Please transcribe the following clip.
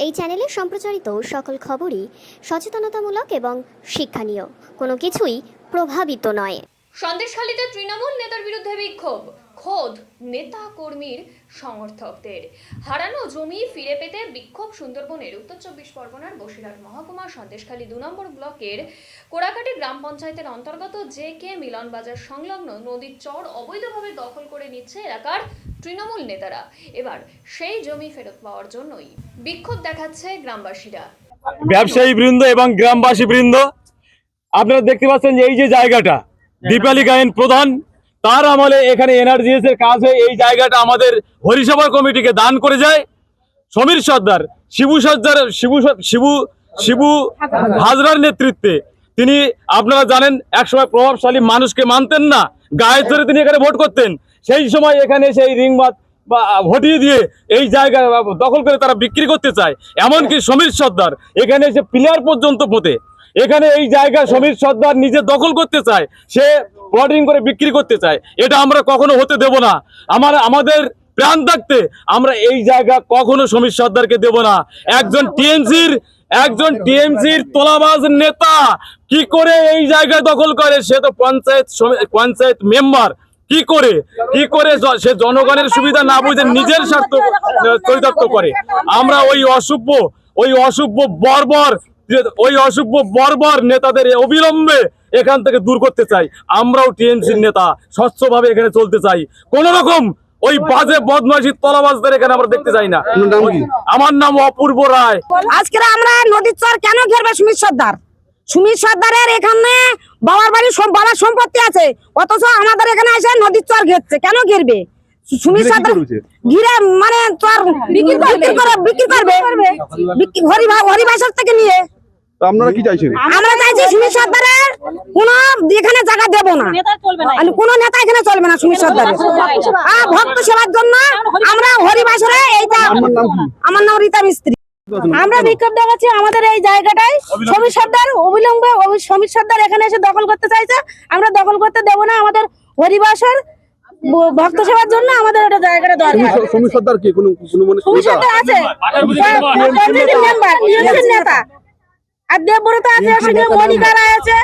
এই চ্যানেলে সম্প্রচারিত সকল খবরই সচেতনতামূলক এবং শিক্ষণীয়, কোনো কিছুই প্রভাবিত নয়। সন্দেশখালীতে তৃণমূল নেতার বিরুদ্ধে বিক্ষোভ, খোদ নেতা কর্মীর সমর্থকদের। হারানো জমি ফিরে পেতে বিক্ষোভ সুন্দরবনের উত্তর 24 পরগনার বসিরহাট মহকুমার সন্দেশখালী 2 নম্বর ব্লকের কোড়াকাটি গ্রাম পঞ্চায়েতের অন্তর্গত জে.কে মিলন বাজার সংলগ্ন নদীর চর অবৈধভাবে দখল করে নিচ্ছে এলাকার তৃণমূল নেতারা। এবার সেই জমি ফেরত পাওয়ার জন্যই বিক্ষোভ দেখাচ্ছে গ্রামবাসীরা। ব্যবসায়ী বৃন্দ এবং গ্রামবাসী বৃন্দ, আপনারা দেখতে পাচ্ছেন যে এই যে জায়গাটা দীপালি গায়েন প্রধান তার আমলে এখানে এনআরজিএস এর কাজ হয়ে এই জায়গাটা আমাদের হরিসভা কমিটিকে দান করে যায় সমীর সর্দার, শিবু হাজরার নেতৃত্বে। তিনি আপনারা জানেন একসময় প্রভাবশালী মানুষকে মানতেন না, গায়ে ধরে তিনি এখানে ভোট করতেন। সেই সময় এখানে সেই রিংবাদ বা হটিয়ে দিয়ে এই জায়গা দখল করে তারা বিক্রি করতে চায়। এমনকি সমীর সর্দার এখানে এসে প্লেয়ার পর্যন্ত পোতে। এখানে এই জায়গা সমীর সর্দার নিজে দখল করতে চায়, সে প্লটিং করে বিক্রি করতে চায়। এটা আমরা কখনো হতে দেব না। আমাদের প্রাণ থাকতে আমরা এই জায়গা কখনো সমীর সর্দারকে দেব না। একজন টিএমসির তোলাবাজ নেতা কি করে এই জায়গা দখল করে? সে তো পঞ্চায়েত মেম্বার। কি করে সে জনগণের সুবিধা না বুঝে নিজের স্বার্থ চরিতার্থ করে। আমরা ওই অসভ্য বর্বর নেতাদের অবিলম্বে এখান থেকে দূর করতে চাই। আমরাও টিএমসির নেতা, স্বচ্ছভাবে এখানে চলতে চাই। কোন রকম ওই বাজে বদমাশি তলাবাজদের এখানে আমরা দেখতে চাই না। আমার নাম অপূর্ব রায়। আজকে আমরা নদীর চর কেন ঘেরবে সুমিত সর্দারের এখানে বাবার বাড়ি বাবার সম্পত্তি আছে, অথচ আমাদের এখানে এসে নদীর চর ঘেরছে। কেন ঘেরবে? সুমিত সর্দার ঘিরে মানে চর বিক্রি করবে হরিবাসর থেকে নিয়ে। আপনারা কি চাইছেন? আমরা চাইছি সুমিত সর্দারের কোন এখানে জায়গা দেব না, কোন নেতা এখানে চলবে না। সুমিত সর্দারের ভক্ত সেবার জন্য আমরা হরিবাসরে এইটা। আমার নাম রীতা মিস্ত্রি। আমরা বিক্ষোভ দেখাচ্ছি আমাদের এই জায়গাটায়। সমীর সর্দার অবিলম্বে সমীর সর্দার এখানে এসে দখল করতে চাইছে, আমরা দখল করতে দেব না। আমাদের হরিবাসর ভক্ত সেবার জন্য আমাদের এটা জায়গাটা দরকার। সমীর সর্দার কি কোনো সমীর সর্দার আছে নেতা, আর দেবব্রত আছে, মনিকারা আছে।